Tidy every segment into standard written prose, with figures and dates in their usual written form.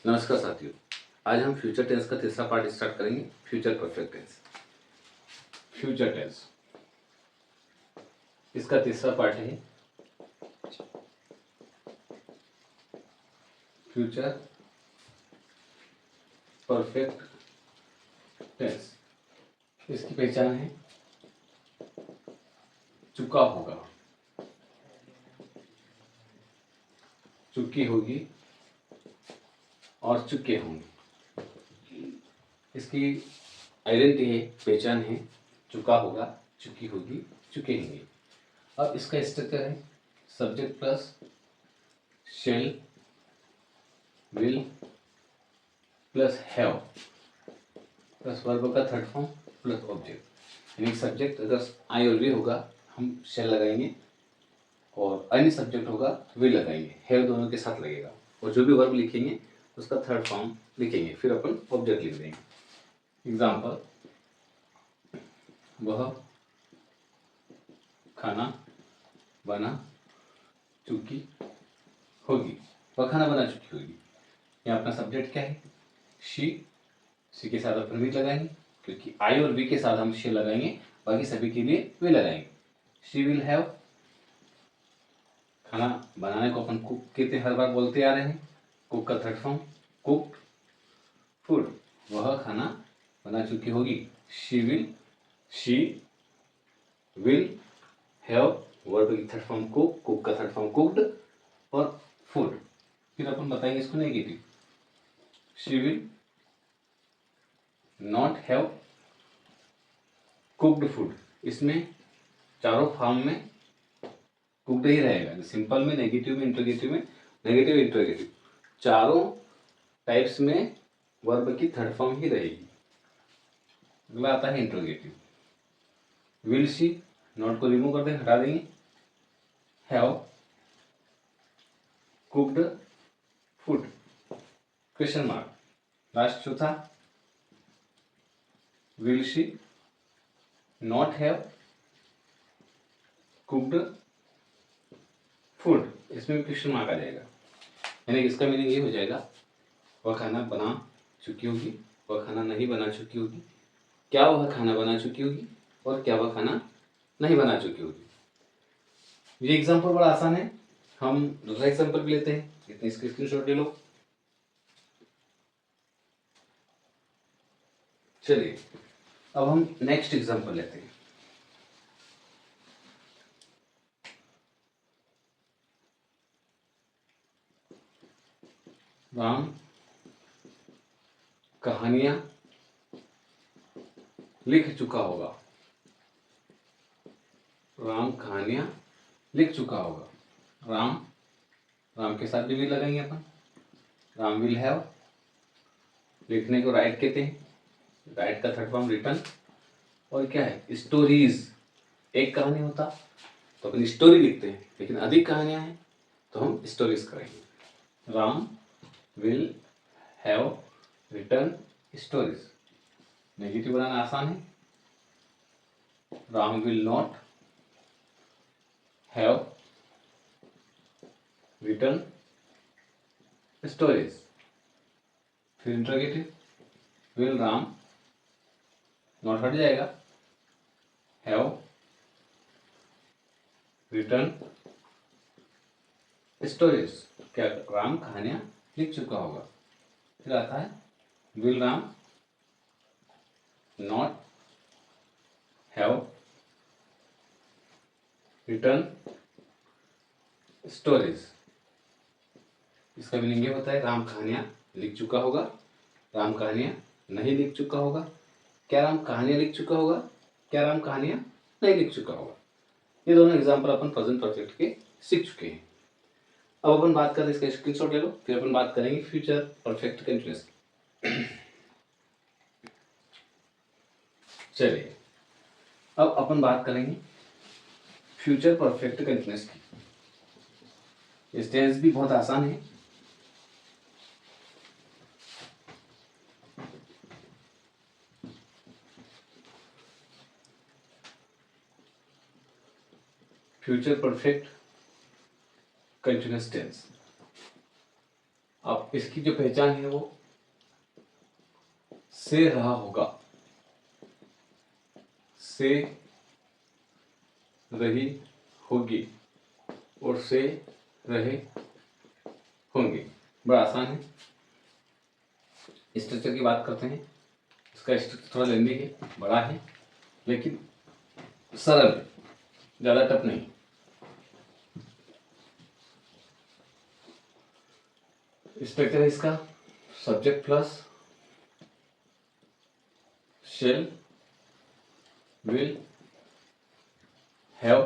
नमस्कार साथियों, आज हम फ्यूचर टेंस का तीसरा पार्ट स्टार्ट करेंगे। Future perfect tense. Future tense इसका तीसरा पार्ट है फ्यूचर परफेक्ट टेंस। इसकी पहचान है चुका होगा, चुकी होगी और चुके होंगे। इसकी आइडेंटिटी है, पहचान है चुका होगा, चुकी होगी, चुके होंगे। अब इसका स्ट्रक्चर है subject plus shall will plus have plus verb का थर्ड फॉर्म प्लस ऑब्जेक्ट। यानी सब्जेक्ट अगर आई और वी होगा हम शेल लगाएंगे और अन्य सब्जेक्ट होगा विल लगाएंगे, हैव दोनों के साथ लगेगा और जो भी वर्ब लिखेंगे उसका थर्ड फॉर्म लिखेंगे, फिर अपन ऑब्जेक्ट लिख देंगे। एग्जाम्पल, वह खाना बना चुकी होगी। वह खाना बना चुकी होगी। यहाँ अपना सब्जेक्ट क्या है? शी के साथ अपन विल लगाएंगे क्योंकि आई और वी के साथ हम शी लगाएंगे, बाकी सभी के लिए वे लगाएंगे। शी विल हैव, खाना बनाने को अपन कुक कहते हर बार बोलते आ रहे हैं। कुक का थर्ड फॉर्म कुक्ड फूड। वह खाना बना चुकी होगी। शी विल हैव, वर्ब की थर्ड फॉर्म कुक, कुक का थर्ड फॉर्म कुक्ड और फूड। फिर अपन बताएंगे इसको negative. She will not have cooked food. इसमें चारों फॉर्म में कुक्ड ही रहेगा, सिंपल में, नेगेटिव में, इंट्रोगेटिव में, नेगेटिव इंट्रोगेटिव चारों टाइप्स में वर्ब की थर्ड फॉर्म ही रहेगी। अगला आता है इंट्रोगेटिव। विल शी, नॉट को रिमूव कर दें, हटा देंगे। Have cooked food, question mark. Last चौथा, will she not have cooked food. इसमें भी क्वेश्चन मार्क आ जाएगा। यानी इसका मीनिंग ये हो जाएगा, वह खाना बना चुकी होगी, वह खाना नहीं बना चुकी होगी, क्या वह खाना बना चुकी होगी और क्या वह खाना नहीं बना चुकी होगी। ये एग्जाम्पल बड़ा आसान है। हम दूसरा एग्जाम्पल भी लेते हैं। इतनी स्क्रीनशॉट ले लो। चलिए अब हम नेक्स्ट एग्जाम्पल लेते हैं। राम कहानियां लिख चुका होगा। राम कहानियां लिख चुका होगा। राम के साथ भी विल लगाएंगे अपन। राम विल हैव, लिखने को राइट कहते हैं, राइट का थर्ड फॉर्म रिटन। और क्या है? स्टोरीज। एक कहानी होता तो अपन स्टोरी लिखते हैं, लेकिन अधिक कहानियां हैं तो हम स्टोरीज करेंगे। Ram will have written stories. Negative बनाना आसान है। Ram will not have written stories. फिर इंट्रोगेटिव, विल राम, नॉट हट जाएगा, हैव रिटन स्टोरीज। क्या राम कहानियां लिख चुका होगा। फिर आता है will Ram not have written stories. इसका मीनिंग ये होता है, राम कहानियां लिख चुका होगा, राम कहानियां नहीं लिख चुका होगा। क्या राम कहानियां लिख चुका होगा, क्या राम कहानियां नहीं लिख चुका होगा। ये दोनों एग्जाम्पल अपन प्रेजेंट परफेक्ट के सीख चुके हैं। अब अपन बात करें, इसका स्क्रीनशॉट ले लो, फिर अपन बात करेंगे फ्यूचर परफेक्ट कंटिन्यूअस। चलिए अब अपन बात करेंगे फ्यूचर परफेक्ट कंटिन्यूअस की। ये टेंस भी बहुत आसान है। Future perfect continuous tense. अब इसकी जो पहचान है वो से रहा होगा, से रही होगी और से रहे होंगे। बड़ा आसान है। स्ट्रक्चर की बात करते हैं। इसका स्ट्रक्चर थोड़ा लेंदी है, बड़ा है, लेकिन सरल है, ज़्यादा टफ नहीं। स्ट्रक्चर है इसका subject plus shall will have,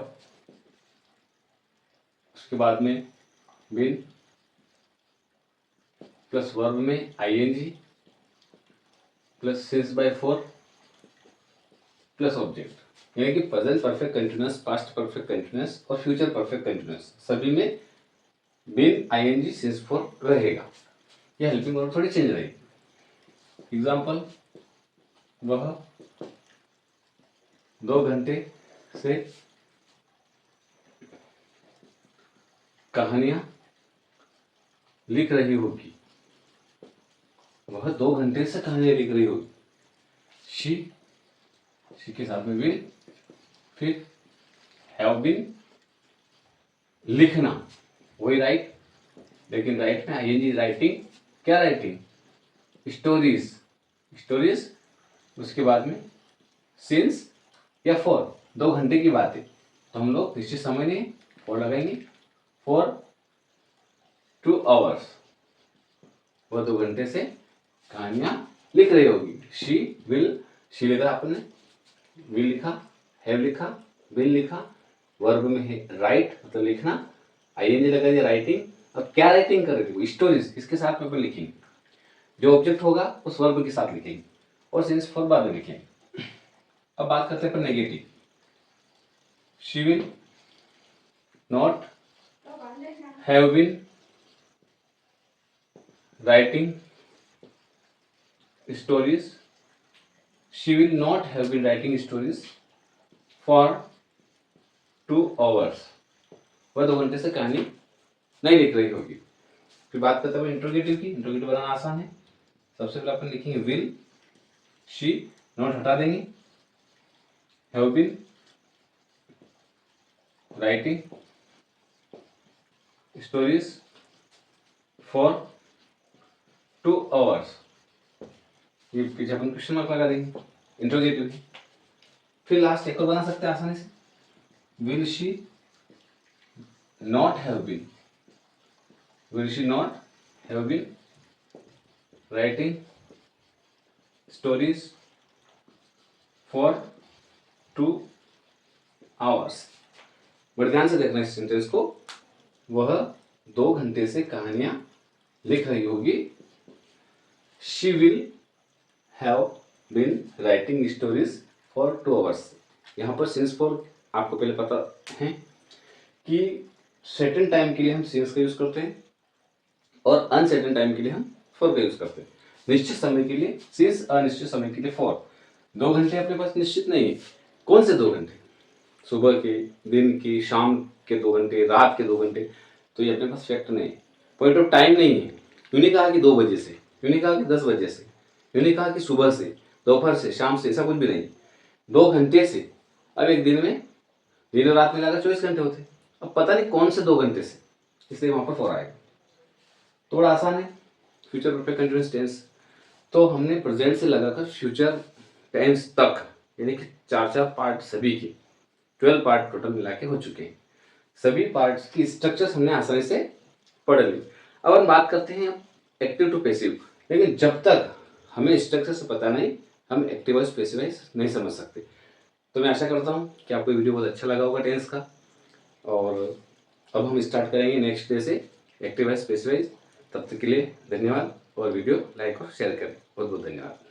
उसके बाद में बिन प्लस वर्ब में ING plus since by for plus object, यानी कि present perfect continuous, past perfect continuous और फ्यूचर परफेक्ट कंटिन्यूअस सभी में बिन आईएनजी सिंस फोर रहेगा। यह हेल्पिंग वर्ब थोड़ी चेंज रहेगी। एग्जाम्पल, वह 2 घंटे से कहानियां लिख रही होगी। वह 2 घंटे से कहानियां लिख रही होगी। शी के साथ में विल, फिर हैव बीन, लिखना वही राइट, लेकिन राइट में आईएनजी, राइटिंग। क्या राइटिंग? Stories, stories. उसके बाद में सिंस या फॉर, 2 घंटे की बात है तो हम लोग निश्चित समय नहीं और लगाएंगे फॉर 2 आवर्स। वह 2 घंटे से कहानियां लिख रही होगी। शी विल, शी लिखा आपने, विल लिखा, हैव लिखा, विल लिखा, वर्ब में है राइट मतलब लिखना, आईएनजी लगा दिया राइटिंग। अब क्या राइटिंग कर रही थी? स्टोरीज। इसके साथ में लिखेंगे, जो ऑब्जेक्ट होगा उस वर्ब के साथ लिखेंगे और सिंस फॉर बाद में लिखेंगे। अब बात करते हैं पर negative. She will not have been writing stories, she will not have been writing stories for 2 hours. वह 2 घंटे से कहानी नहीं लिख रही होगी। फिर बात करते हैं इंट्रोगेटिव की। इंट्रोगेटिव बनाना आसान है। सबसे पहले अपन लिखेंगे विल, शी, नॉट हटा देंगे, have been writing stories for 2 hours. ये पीछे अपन क्वेश्चन मार्क लगा देंगे, इंट्रोगेटिव। फिर लास्ट एक और बना सकते हैं आसानी से, will she not have been, will she not have been writing stories for 2 hours. बड़े ध्यान से देखना इस सेंटेंस को। वह 2 घंटे से कहानियां लिख रही होगी। She will have been writing stories for 2 hours. यहाँ पर सिंस फॉर आपको पहले पता है कि सर्टेन टाइम के लिए हम सिंस का यूज करते हैं और अनसर्टेन टाइम के लिए हम फॉर का यूज करते हैं। निश्चित समय के लिए सिंस, अनिश्चित समय के लिए फॉर। 2 घंटे अपने पास निश्चित नहीं है। कौन से 2 घंटे? सुबह के, दिन की, शाम के 2 घंटे, रात के 2 घंटे, तो ये अपने पास फैक्ट नहीं है, पॉइंट ऑफ टाइम नहीं है। यूँ नहीं कहा कि 2 बजे से, यूँ नहीं कहा कि 10 बजे से, यूँ नहीं कहा कि सुबह से, दोपहर से, शाम से, ऐसा कुछ भी नहीं। 2 घंटे से। अब एक दिन में, दिन और रात मिलाकर 24 घंटे होते। अब पता नहीं कौन से 2 घंटे से, इसलिए वहाँ पर फॉर आएगा। थोड़ा आसान है। फ्यूचर परफेक्ट कंटीन्यूअस टेंस तो हमने प्रेजेंट से लगाकर फ्यूचर टेंस तक, यानी कि 4 पार्ट सभी के 12 पार्ट टोटल मिला के हो चुके हैं। सभी पार्ट्स की स्ट्रक्चर्स हमने आसानी से पढ़ ली। अब हम बात करते हैं एक्टिव टू पैसिव। लेकिन जब तक हमें स्ट्रक्चर से पता नहीं, हम एक्टिव वाइज पैसिव वाइज नहीं समझ सकते। तो मैं आशा करता हूँ कि आपको वीडियो बहुत अच्छा लगा होगा टेंस का। और अब हम स्टार्ट करेंगे नेक्स्ट डे से एक्टिव वाइज पैसिव वाइज। तब तक के लिए धन्यवाद और वीडियो लाइक और शेयर करें। बहुत बहुत धन्यवाद।